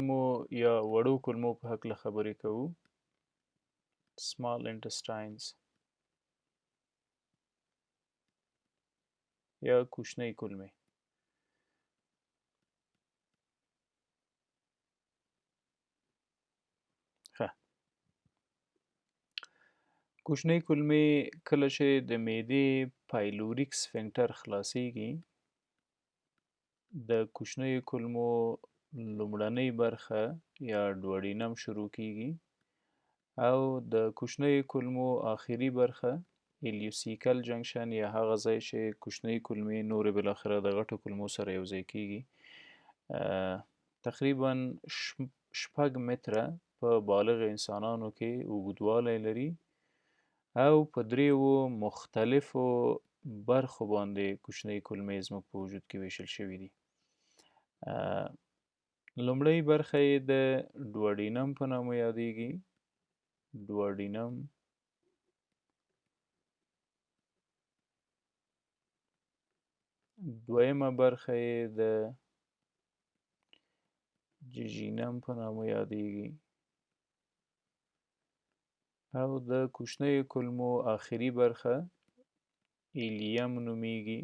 مو یا وړو کولمو په هکله خبرې کوو. small intestines یا کوچنۍ کولمې. ښه، کوچنۍ کولمې کله چې د معدې پایلوریک سفنکټر خلاصیږي، د کوچنیو کولمو لومړنۍ برخه یا ډوډینم شروع کیږي او د کوچنیو کولمو آخري برخه الیوسیکل جنکشن یا هغه ځای چې کوچنۍ کولمې نورې بالاخره د غټو کولمو سره یوځای کیږي تقریبا 6 متره په بالغ انسانانو کې اوږدوالی لري او په دریو مختلفو برخو باندې کوچنۍ کولمې زموږ په وجود کې ویشل شوي دي. لومړۍ برخه یې د ډوډینم په نامه یادیږي. ډوډینم دویمه برخه یې د جیجینم په نامه یادیږي او د کوچنیو کولمو آخري برخه ایلیم نومیږي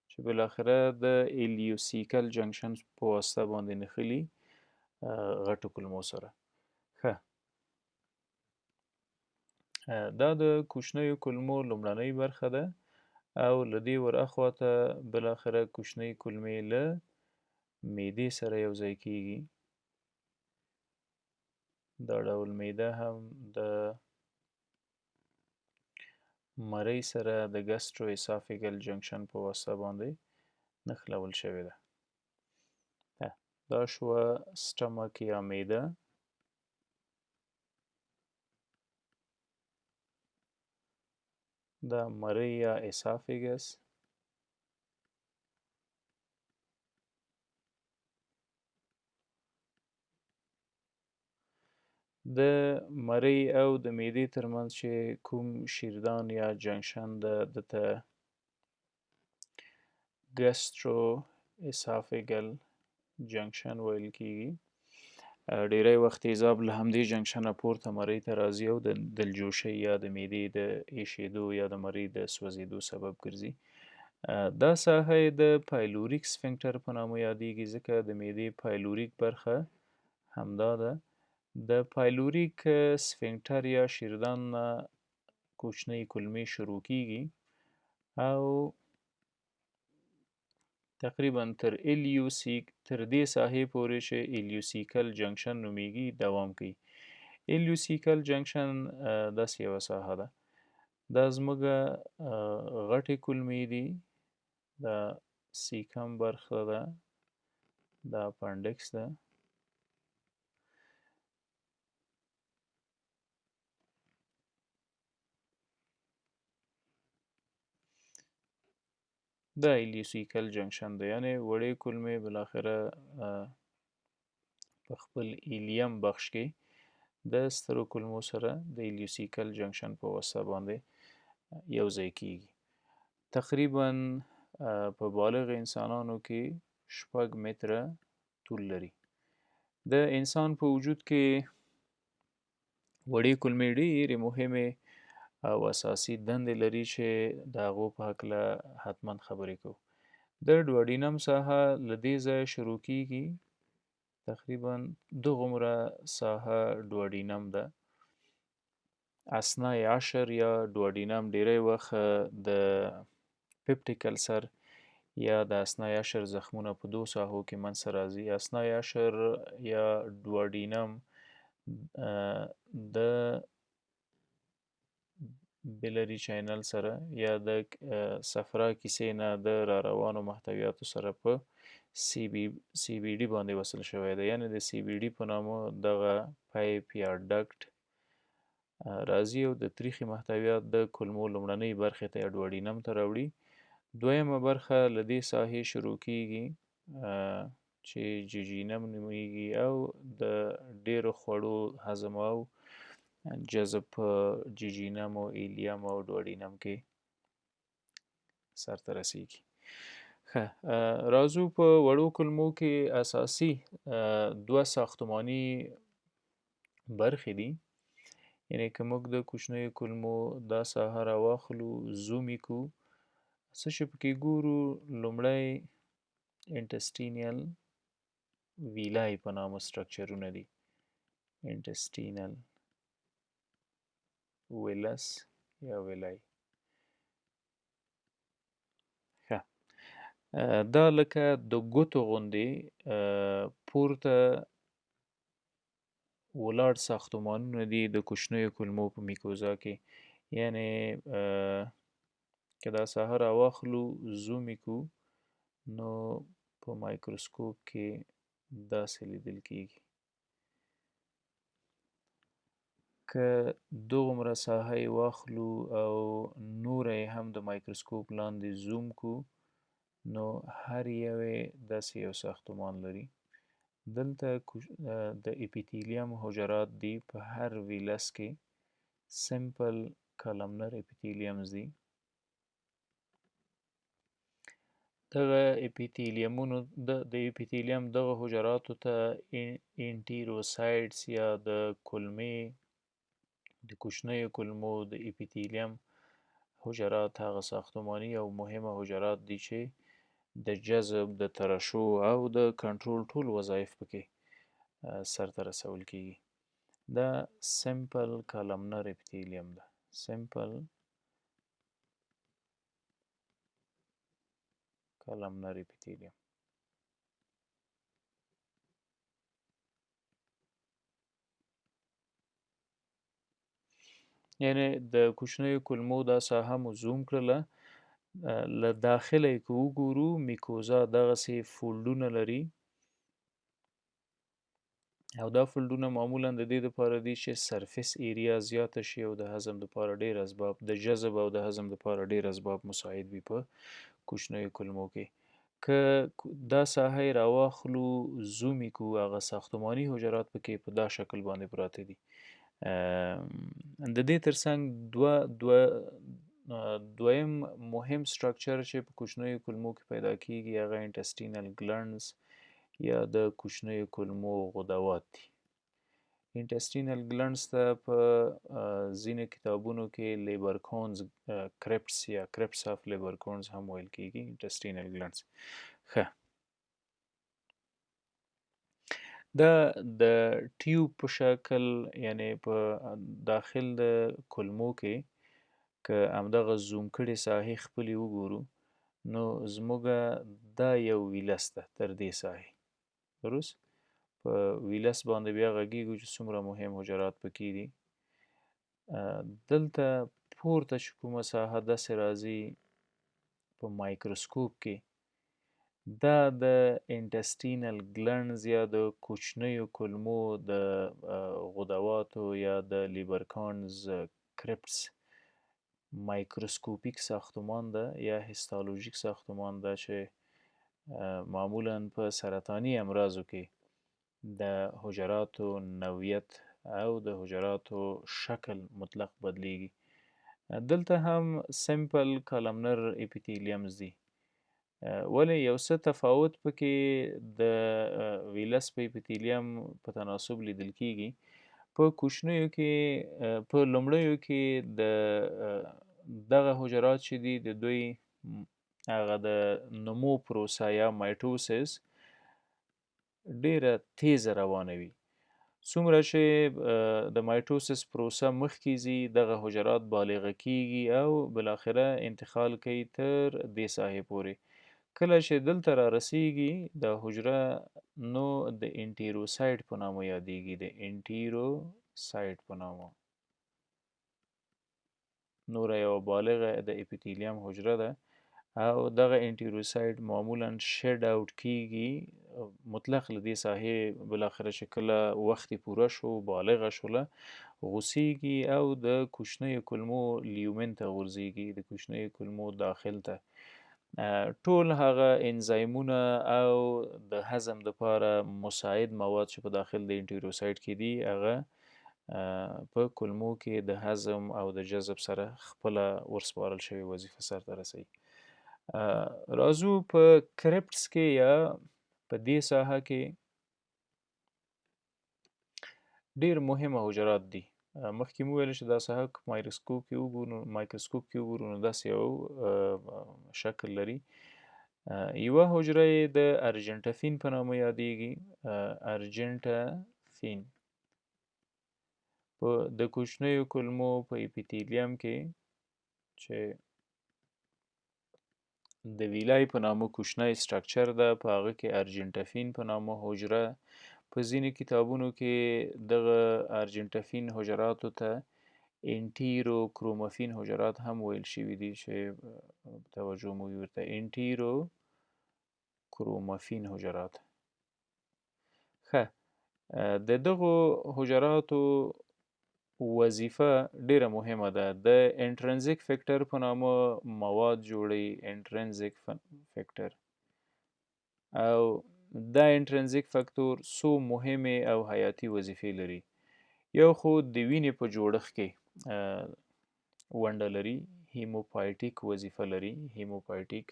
چې بالاخره د الیوسیکل جنکشن په واسطه باندې نښلي غټو کولمو سره. ښه، دا د کوچنیو کولمو لومړنۍ برخه ده او له دې ور اخواته بالاخره کوچنۍ کولمې له معدې سره یوځای کیږي. دا ډول معده هم د مرۍ سره د ګسټرو اسافیګل جنکشن په واسطه باندې نښلول شوې ده. دا شوه سټمک یا معده. دا مرۍ یا اسافیګس. د مرۍ او د معدې ترمنځ چې کوم شیردان یا جنکشن ده دته ګسټرو اسافیګل جنکشن ویل کیږي. ډیری وخت تیزاب له همدې جنکشنه پورته مرۍ ته راځي او د دلجوشۍ یا د معدې د ایشېدو یا د مرۍ د سوځېدو سبب ګرځي. دا ساحه یې د پایلوریک سفنکټر په نامه یادیږي ځکه د معدې پایلوریک برخه همدا ده. د پایلوریک سفنکټر یا شیردان نه کوچنۍ کولمې شروع کیږي او تقریبا تر دې ساحې پورې چې الیوسیکل جنکشن نومیږي دوام کوي. الیوسیکل جنکشن داسې یوه ساحه ده. دا زموږ غټې کولمې دي. دا سیکم برخه ده. دا اپنډکس ده. دا الیوسیکل جنکشن ده، یعنی وړې کولمې بالاخره په خپل ایلیم بخش کې د سترو کولمو سره د الیوسیکل جنکشن په واسطه باندې یوځای کیږي. تقریبا په بالغ انسانانو کې 6 متره طول لري. د انسان په وجود کې وړې کولمې ډېرې مهمې او اساسي دندې لري چې د هغو په هکله حتما خبرې کوو. د ډوډینم ساحه له دې ځایه شروع کیږي. تقریبا دغومره ساحه ډوډینم ده. اثنای عشر یا ډوډینم ډیری وخت د پیپټیک السر یا د اثنای عشر زخمونه په دوو ساحو کې منځته راځي. اثنای عشر یا ډوډینم د بلري چینل سره یا د صفرا کیسې نه د راروانو محتویاتو سره په سی بی ډي باندې وصل شوی دی. یعنی د سی بی ډي په نامه دغه پایپ یا ډکټ راځي او د تریخي محتویات د کولمو لومړنۍ برخې ته یا ډوډینم ته راوړي. دویمه برخه له دې ساحې شروع کیږي چې جیجینم نومیږي او د ډیرو خوړو هضم او جذب په جیجینم او ایلیم او ډوډینم کې سرته رسیږي. ښه، راځو په وړو کولمو کې اساسي دوه ساختماني برخې دي. یعنې که موږ د کوچنیو کولمو دا ساحه راواخلو، زوم یې کړو، څه چې پکې ګورو، لومړی انټسټینیل ویلای په نامه سټرکچرونه دي. انټسټینل ویلس یا ویلای. ښه، دا لکه د ګوتو غوندې پورته ولاړ ساختمانونه دي د کوچنیو کولمو په میکوزا کې. یعنې که دا ساحه راواخلو، زوم یې کړو، نو په مایکروسکوپ کې داسې لیدل کېږي. که دومره ساحه یې واخلو او نوره یې هم د مایکروسکوپ لاندې زوم کړو، نو هر یو یې داسې یو ساختمان لري. دلته د اپیتیلیم حجرات دي په هر ویلس کې. سمپل کالمنر اپیتیلیمز دي. دغه اپیتیلیمونو د اپیتیلیم دغه حجراتو ته انټیروسایډز یا د کولمې د کوچنیو کولمو د اپیتیلیم حجرات هغه ساختماني او مهمه حجرات دي چې د جذب، د ترشح او د کنټرول ټول وظایف پکې سرته رسول کېږي. دا سمپل کالمنر اپیتیلیم ده. سمپل کالمنر اپیتیلیم. یعنې د کوچنیو کولمو دا ساحه مو زوم کړله، له داخله یې که وګورو، میکوزا دغسې فولډونه لري، او دا فولډونه معمولا د دې دپاره دي چې سرفیس ایریا زیاته شي او د هضم دپاره ډېر اسباب، د جذب او د هضم دپاره ډېر اسباب مساعد وي په کوچنیو کولمو کې. که دا ساحه یې راواخلو، زوم یې کړو، هغه ساختماني حجرات پکې په دا شکل باندې پراته دي. د دې ترڅنګ دویم مهم سټرکچر چې په کوچنیو کولمو کې پیدا کېږي، هغه انټسټینل ګلنډز یا د کوچنیو کولمو غدوات دي. انټسټینل ګلنډز ته په ځینو کتابونو کې لیبرکونز کرپټس یا کرپټس آف لیبرکونز هم ویل کېږي. انټسټینل ګلنډز. ښه، دا د ټیوب په شکل، یعنې په داخل د کولمو کې که همدغه زوم کړې ساحې خپلې وګورو، نو زموږ دا یو ویلس ده تر دې ساحې. درست؟ په ویلس باندې بیا غږیږو چې څومره مهم حجرات پکې دي. دلته پورته چې کومه ساحه داسې راځي په مایکروسکوپ کې، دا د انټسټینل ګلنډز یا د کوچنیو کولمو د غدواتو یا د لیبرکانز کرپټس مایکروسکوپیک ساختمان ده یا هیستالوژیک ساختمان ده چې معمولا په سرطاني امراضو کې د حجراتو نوعیت او د حجراتو شکل مطلق بدلیږي. دلته هم سمپل کالمنر اپیتیلیمز دي. ولې یو څه تفاوت پکې د ویلس په اپیتیلیم په تناسب لیدل کېږي. په کوچنیو کې، په لومړیو کې دغه حجرات چې دي د دوی هغه د نمو پروسه یا مایټوسس ډیره تیزه روانه وي. څومره چې د مایټوسس پروسه مخکې ځي، دغه حجرات بالغه کېږي او بالاخره انتقال کوي تر دې ساحې پورې. کله چې دلته را رسیږي دا حجره، نو د انټیروسایډ په نامه یادیږي. د انټیروسایډ په نامه نوره یوه بالغه د اپیتیلیم حجره ده، او دغه انټیروسایډ معمولا شیډ اوټ کېږي مطلق له دې ساحې. بالاخره چې کله وخت یې پوره شو، بالغه شوله، غوڅېږي او د کوچنیو کولمو لیومن ته غورځېږي، د کوچنیو کولمو داخل ته. ټول هغه انزایمونه او د هضم دپاره مساعد مواد چې په داخل د انټیروسایډ کې دي، هغه په کولمو کې د هضم او د جذب سره خپله ورسپارل شوې وظیفه سرته رسوي. راځو په کرپټس کې یا په دې ساحه کې ډېر مهمه حجرات دي. مخکې مو ویل چې دا ساحه که مایکروسکوپ کې وګورو نو داسې یو شکل لري. یوه حجره یې د ارجنټفین په نامه یادیږي. ارجنټفین په د کوچنیو کولمو په اپیتیلیم کې چې د ویلای په نامه کوچنی سټرکچر ده، په هغه کې ارجنټفین په نامه حجره. په ځینې کتابونو کې دغه ارجنټفین حجراتو ته انټیرو کرومافین حجرات هم ویل شوي دي چې توجه مو ورته انټیرو کرومافین حجرات. ښه، د دغو حجراتو وظیفه ډیره مهمه ده. د انټرنزیک فیکټر په نامه مواد جوړي، انټرنزیک فیکټر. او دا انټرنزیک فاکتور څو مهمې او حیاتي وظیفې لري. یو خو د وینې په جوړښت کې ونډه لري، هیموپایټیک وظیفه لري، هیموپایټیک.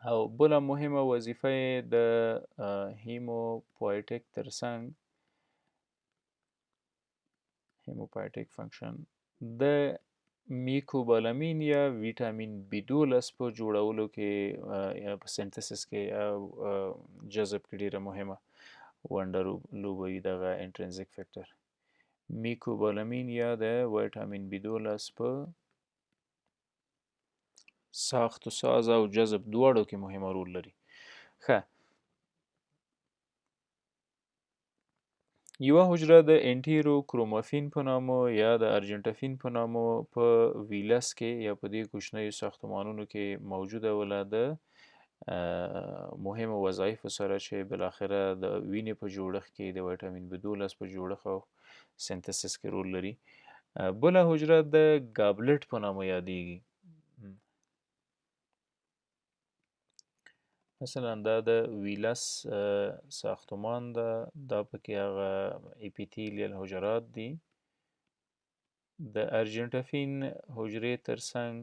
او بله مهمه وظیفه یې د هیموپایټیک ترڅنګ هیموپایټیک فنکشن د میکوبالامین یا ویټامین B12 په جوړولو کې یا په سنتسس کې او جذب کې ډیره مهمه ونډه لوبوي دغه انټرنزیک فیکټر. میکوبالامین یا د ویټامین B12 په ساخت و ساز او جذب دواړو کې مهمه رول لري. ښه، یوه حجره د انټیرو کرومافین په نامه یا د ارجنټفین په نامه په ویلس کې یا په دې کوچنیو ساختمانونو کې موجوده وله، د مهمو وظایفو سره چې بالاخره د وینې په جوړښت کې د ویټامین B12 په جوړښت او سنتسس کې رول لري. بله حجره د ګابلټ په نامه یادیږي. مثلا دا د ویلس ساختمان ده، دا پکې هغه اپیتیلیل حجرات دي. د ارجنټفین حجرې ترڅنګ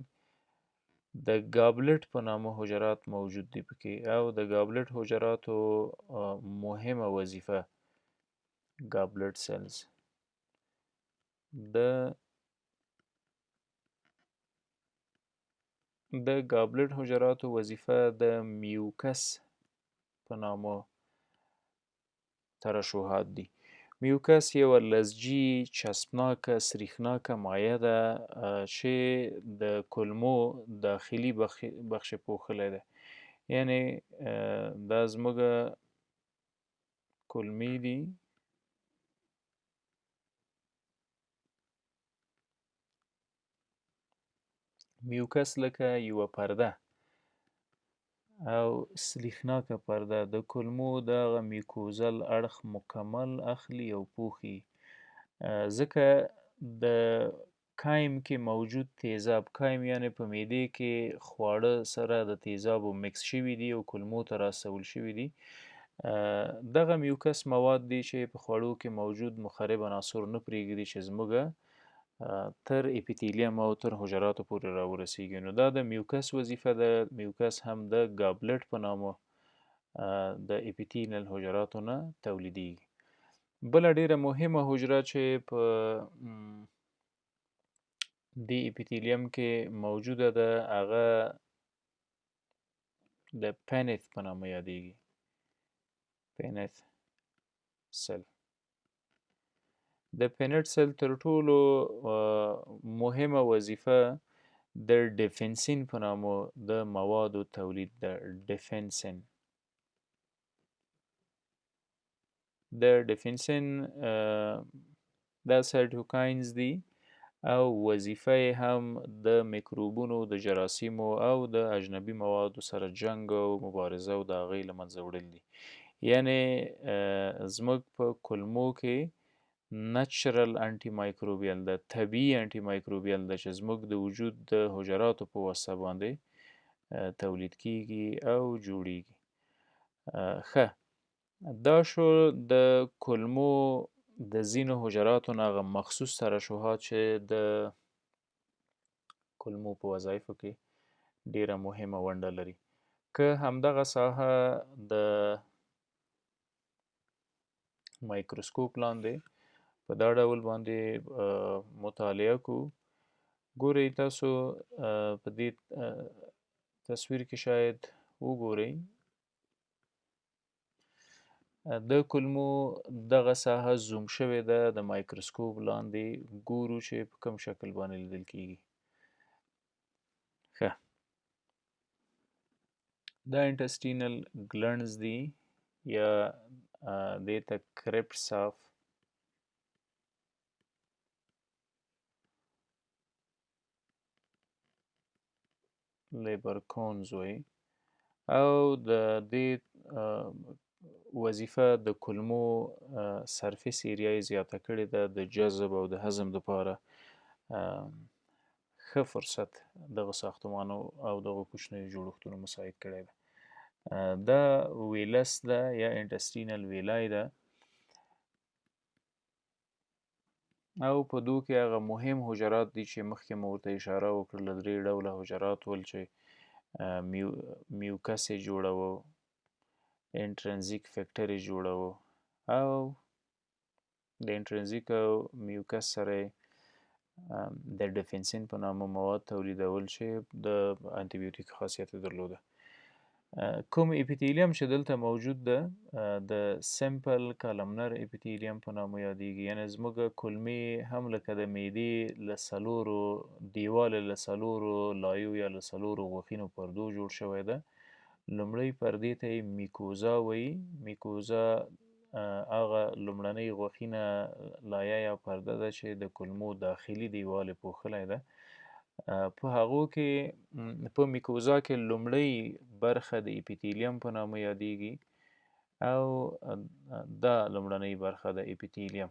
د ګابلټ په نامه حجرات موجود دي پکې، او د ګابلټ حجراتو مهمه وظیفه ګابلټ سیلز د ګابلټ حجراتو وظیفه د میوکس په نامه ترشحات دي. میوکس یوه لزجي چسبناکه سریښناکه مایع ده چې د کولمو داخلي بخش پوښلی ده. یعنی دا زموږ کولمې دي میوکس لکه یوه پرده او سریښناکه پرده د کولمو دغه میکوزل اړخ مکمل اخلي او پوښي. ځکه د کایم کې موجود تیزاب، کایم یعنی په معدې کې خواړه سره د تیزابو مکس شوي دي او کولمو ته راستول شوي دي. دغه میوکس مواد دي چې په خوړو کې موجود مخرب عناصر نه پرېږدي چې زموږ تر اپیتیلیم او تر حجراتو پورې راورسیږي. نو دا د میوکس وظیفه ده. میوکس هم د ګابلټ په نامه د اپیتیلیل حجراتو نه تولیدیږي. بله ډیره مهمه حجره چې په دې اپیتیلیم کې موجوده ده هغه د پینث په نامه یادیږي. پینث سل. د پینټ سل تر ټولو مهمه وظیفه د ډیفنسین په نامه د موادو تولید ده. ډیفنسین دا سایټوکاینز دي او وظیفه یې هم د میکروبونو، د جراثیمو او د اجنبي موادو سره جنګ او مبارزه او د هغې له منځه وړل دي. یعنی زموږ په کولمو کې نچرل انټي مایکروبیل ده، طبیعي انټي مایکروبیل ده چې زموږ د وجود د حجراتو په واسطه باندې تولید کیږي او جوړیږي. ښه، دا شو د کولمو د ځینو حجراتو نه هغه مخصوص ترشحات چې د کولمو په وظایفو کې ډیره مهمه ونډه لري. که همدغه ساحه د مایکروسکوپ لاندې په دا ډول باندې مطالعه کو، ګورئ تاسو په دې تصویر کې شاید وګورئ د کولمو دغه ساحه زوم شوې ده، د مایکروسکوپ لاندې ګورو چې په کوم شکل باندې لیدل کیږي. ښه، دا انټسټینل ګلنډز دي یا دې ته کرپټس آف لیبرکونز وایي، او د دې وظیفه د کولمو سرفیس ایریا یې زیاته کړې ده د جذب او د هضم دپاره ښه فرصت دغه ساختمانو او دغه کوچنیو جوړښتونو مساعد کړی ده. دا ویلس ده یا انټسټینل ویلای ده، او په دو کې هغه مهم حجرات دي چې مخکې مو ورته اشاره وکړله، درې ډوله حجرات ول چې میوکس یې جوړوه، انټرنزیک فیکټر یې جوړوه، او د انټرنزیک او میوکس سره د ډیفنسین په نامه مواد تولیدول چې د انټي بیوټیک خاصیت یې درلوده. کوم اپیتیلیم چې دلته موجود ده د سمپل کالمنر اپیتیلیم په نامه یادیږي، یعنی زموږ کولمې هم لکه د معدې له څلورو دیوال له څلورو لایو یا له څلورو غوښینو پردو جوړ شوی ده. لومړۍ پردې ته یې میکوزا وایي. میکوزا هغه لومړنۍ غوښینه لایه یا پرده ده چې د کولمو داخلي دیوال یې پوښلی ده. په هغو کې په میکوزا کې لومړۍ برخه د اپیتیلیم په نامه یادیږي، او دا لومړنۍ برخه د اپیتیلیم.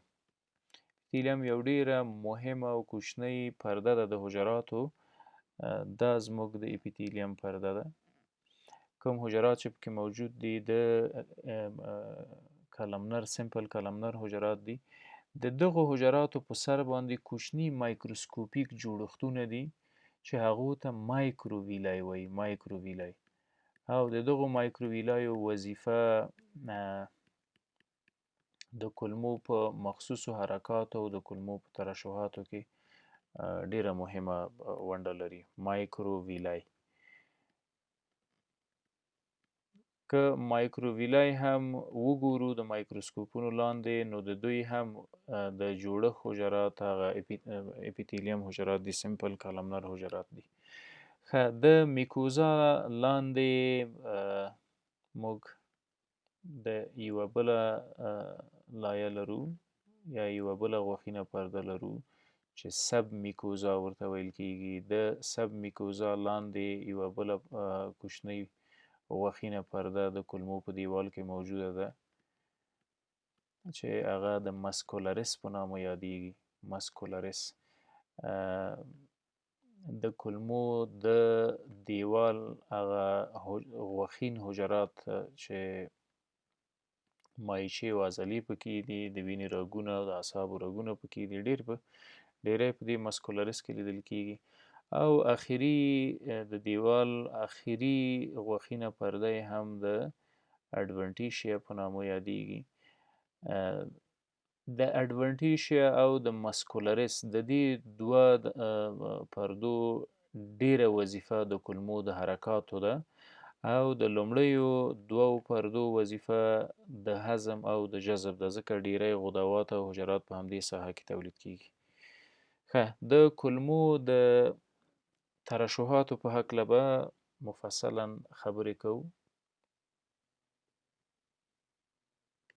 اپیتیلیم یو ډیره مهمه او کوچنۍ پرده ده د حجراتو. دا زموږ د اپیتیلیم پرده ده. کوم حجرات چې پکې موجود دي د کالمنر سمپل کالمنر حجرات دي. د دغو حجراتو په سر باندې کوچني مایکروسکوپیک جوړښتونه دي چې هغو ته مایکروویلای وایي. مایکروویلای، او د دغو مایکروویلایو وظیفه د کولمو په مخصوصو حرکاتو او د کولمو په ترشحاتو کې ډیره مهمه ونډه لري. مایکروویلای، که مایکروویلای هم وګورو د مایکروسکوپونو لاندې، نو د دوی هم د جوړښت حجرات هغه اپیتیلیم حجرات دي، سمپل کالمنر حجرات دي. د میکوزا لاندې موږ د یوه بله لایه لرو یا یوه بله غوښینه پرده لرو چې سب میکوزا ورته ویل کیږي. د سب میکوزا لاندې یوه بله کوچنۍ غوښینه پرده د کولمو په دیوال کې موجوده ده چې هغه د مسکولرس په نامه یادیږي. مسکولرس د کولمو د دیوال هغه غوښین حجرات چې مایچې او عضلې پکې دي، د وینې رګونه او د اعصابو رګونه پکې دي، ډیری په دې مسکولرس کې لیدل کیږي. او اخري د دیوال اخري غوښینه پرده هم د اډونټیشیا په نامه یادیږي. د اډونټیشیا او د مسکولرس د دې دوه پردو ډیره وظیفه د کولمو د حرکاتو ده، او د لومړیو دوو پردو وظیفه د هضم او د جذب ده، ځکه ډیری غدوات او حجرات په همدې ساحه کې تولید کیږي. ښه، د کولمو د ترشحاتو په هکله به مفصلا خبرې کوو.